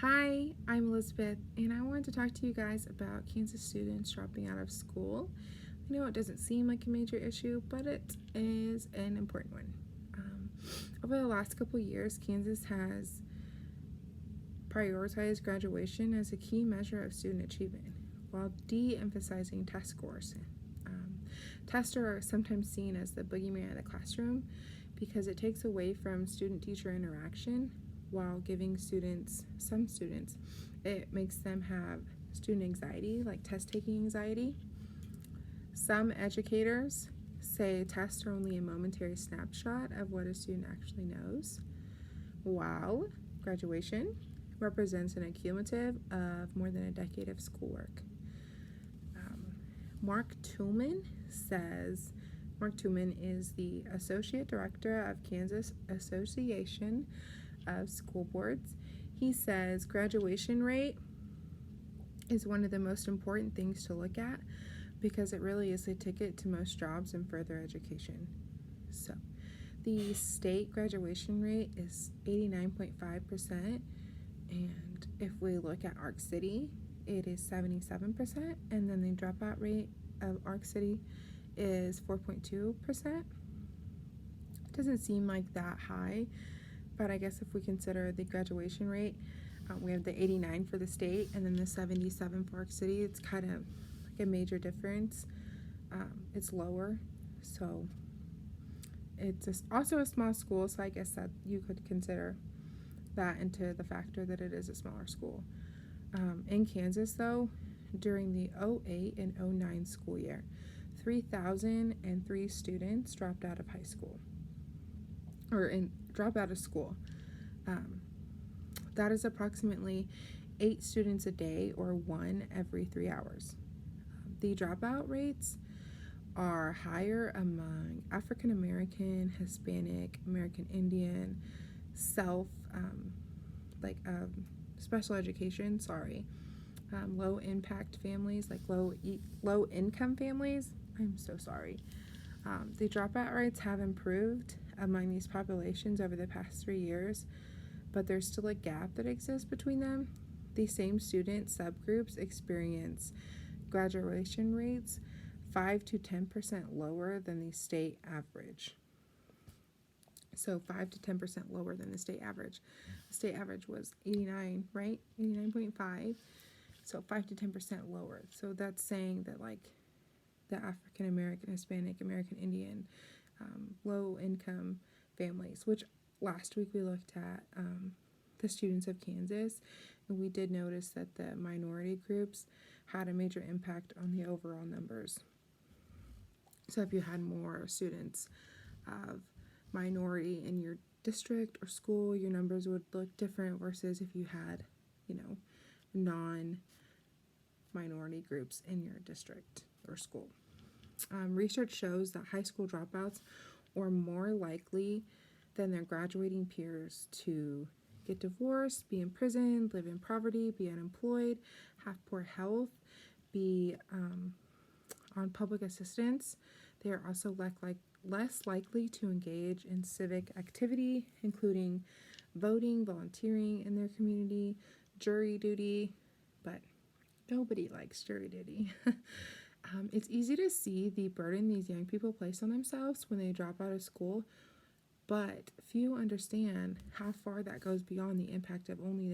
Hi, I'm Elizabeth, and I wanted to talk to you guys about Kansas students dropping out of school. I know it doesn't seem like a major issue, but it is an important one. Um, Over the last couple years, Kansas has prioritized graduation as a key measure of student achievement, while de-emphasizing test scores. Um, Tests are sometimes seen as the boogeyman of the classroom because it takes away from student-teacher interaction while giving some students, it makes them have student anxiety, like test-taking anxiety. Some educators say tests are only a momentary snapshot of what a student actually knows, while graduation represents an accumulative of more than a decade of schoolwork. Um, Mark Tillman says, Mark Tillman is the Associate Director of Kansas Association of School Boards. He says graduation rate is one of the most important things to look at because it really is the ticket to most jobs and further education. So, the state graduation rate is 89.5%, and if we look at Arc City, it is 77%, and then the dropout rate of Arc City is 4.2%. It doesn't seem like that high, but I guess if we consider the graduation rate, we have the 89 for the state and then the 77 for Arc City. It's kind of like a major difference. It's lower, so it's also a small school, so I guess that you could consider that into the factor that it is a smaller school. In Kansas, though, during the 08 and 09 school year, 3,003 students dropped out of high school, drop out of school. That is approximately 8 students a day, or 1 every 3 hours. The dropout rates are higher among African American, Hispanic, American Indian, special education, low impact families, like low income families. I'm so sorry. The dropout rates have improved among these populations over the past 3 years, but there's still a gap that exists between them. These same student subgroups experience graduation rates 5 to 10% lower than the state average. So 5 to 10% lower than the state average. The state average was 89, right? 89.5. So 5 to 10% lower. So that's saying that like the African American, Hispanic, American Indian, low income families, which last week we looked at the students of Kansas, and we did notice that the minority groups had a major impact on the overall numbers. So if you had more students of minority in your district or school, your numbers would look different versus if you had, non-minority groups in your district or school. Research shows that high school dropouts are more likely than their graduating peers to get divorced, be imprisoned, live in poverty, be unemployed, have poor health, be on public assistance. They are also less likely to engage in civic activity, including voting, volunteering in their community, jury duty, but nobody likes jury duty. It's easy to see the burden these young people place on themselves when they drop out of school, but few understand how far that goes beyond the impact of only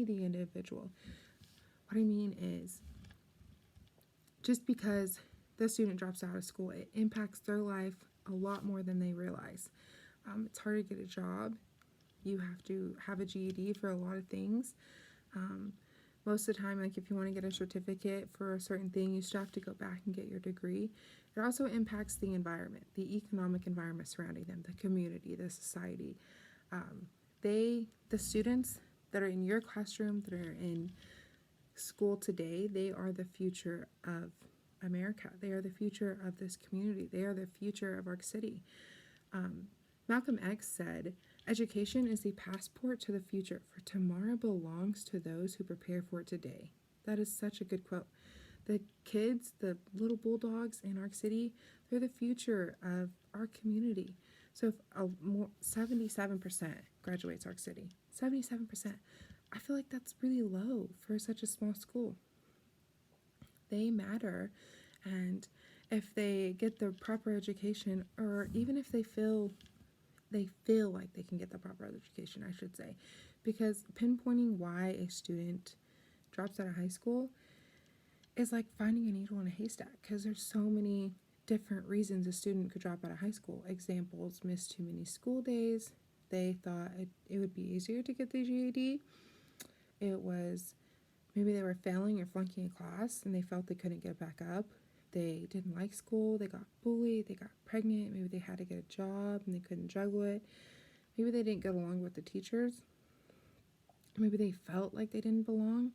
the individual. What I mean is, just because the student drops out of school, it impacts their life a lot more than they realize. It's hard to get a job. You have to have a GED for a lot of things. Most of the time, like if you want to get a certificate for a certain thing, you still have to go back and get your degree. It also impacts the environment, the economic environment surrounding them, the community, the society. The students that are in your classroom, that are in school today, they are the future of America. They are the future of this community. They are the future of Arc City. Malcolm X said, "Education is the passport to the future, for tomorrow belongs to those who prepare for it today." That is such a good quote. The kids, the little bulldogs in Arc City, they're the future of our community. So if 77% graduates Arc City, 77%, I feel like that's really low for such a small school. They matter, and if they get the proper education, or even if they feel like they can get the proper education, I should say, because pinpointing why a student drops out of high school is like finding a needle in a haystack, because there's so many different reasons a student could drop out of high school. Examples: miss too many school days. They thought it would be easier to get the GED. It was maybe they were failing or flunking a class and they felt they couldn't get back up. They didn't like school. They got bullied. They got pregnant. Maybe they had to get a job and they couldn't juggle it. Maybe they didn't get along with the teachers. Maybe they felt like they didn't belong.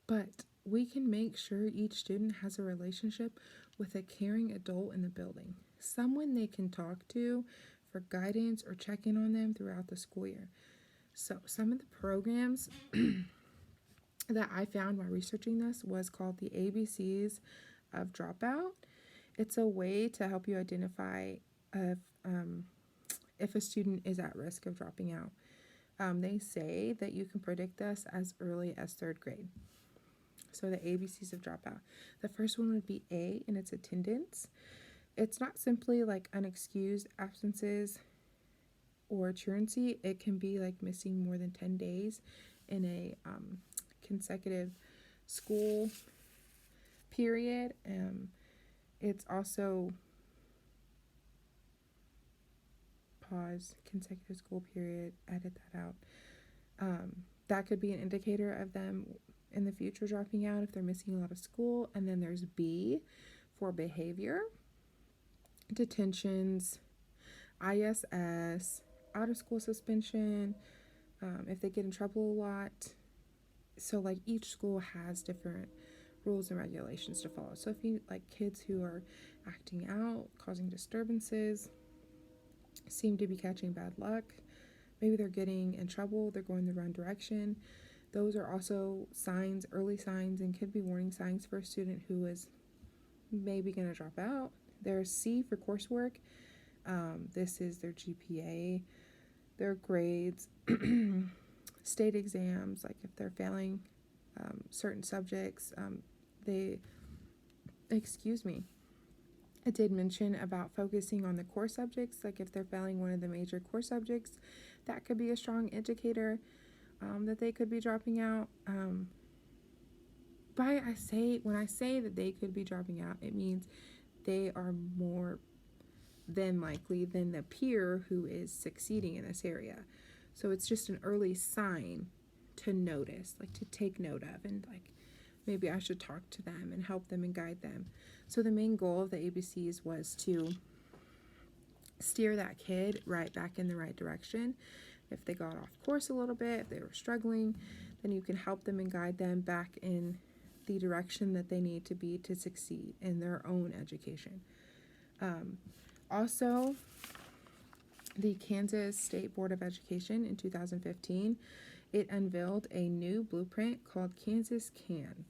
But we can make sure each student has a relationship with a caring adult in the building, someone they can talk to for guidance or check in on them throughout the school year. So some of the programs that I found while researching this was called the ABCs of Dropout. It's a way to help you identify if a student is at risk of dropping out. They say that you can predict this as early as third grade. So the ABCs of Dropout. The first one would be A, and it's attendance. It's not simply like unexcused absences or truancy. It can be like missing more than 10 days in a consecutive school period. It's also consecutive school period, edit that out. That could be an indicator of them in the future dropping out if they're missing a lot of school. And then there's B for behavior, detentions, ISS, out of school suspension, if they get in trouble a lot. So like each school has different rules and regulations to follow. So if you like kids who are acting out, causing disturbances, seem to be catching bad luck, maybe they're getting in trouble, they're going the wrong direction, those are also signs, early signs, and could be warning signs for a student who is maybe going to drop out. There's C for coursework. This is their GPA, their grades, state exams, like if they're failing certain subjects, I did mention about focusing on the core subjects, like if they're failing one of the major core subjects, that could be a strong indicator that they could be dropping out. When I say that they could be dropping out, it means they are more than likely than the peer who is succeeding in this area. So it's just an early sign to notice, like to take note of, and like maybe I should talk to them and help them and guide them. So the main goal of the ABCs was to steer that kid right back in the right direction. If they got off course a little bit, if they were struggling, then you can help them and guide them back in the direction that they need to be to succeed in their own education. Also, the Kansas State Board of Education in 2015, it unveiled a new blueprint called Kansas Can.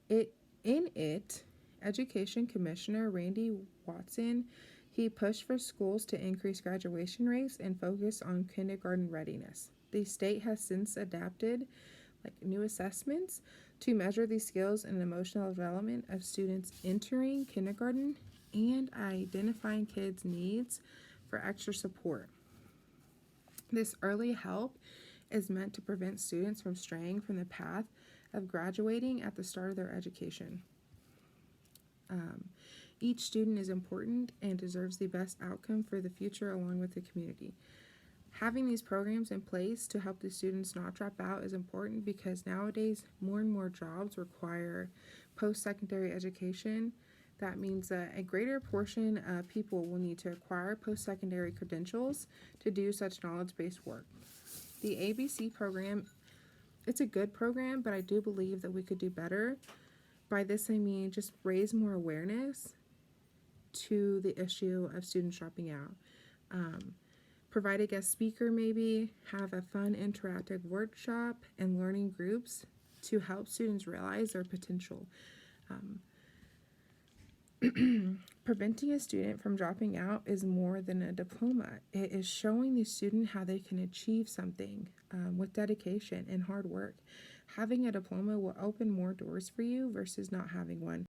In it, Education Commissioner Randy Watson, he pushed for schools to increase graduation rates and focus on kindergarten readiness. The state has since adapted new assessments to measure the skills and emotional development of students entering kindergarten and identifying kids' needs for extra support. This early help is meant to prevent students from straying from the path of graduating at the start of their education. Each student is important and deserves the best outcome for the future along with the community. Having these programs in place to help the students not drop out is important because nowadays more and more jobs require post-secondary education. That means that a greater portion of people will need to acquire post-secondary credentials to do such knowledge-based work. The ABC program, it's a good program, but I do believe that we could do better. By this I mean just raise more awareness to the issue of students dropping out. Provide a guest speaker maybe, have a fun interactive workshop and learning groups to help students realize their potential. Preventing a student from dropping out is more than a diploma. It is showing the student how they can achieve something with dedication and hard work. Having a diploma will open more doors for you versus not having one.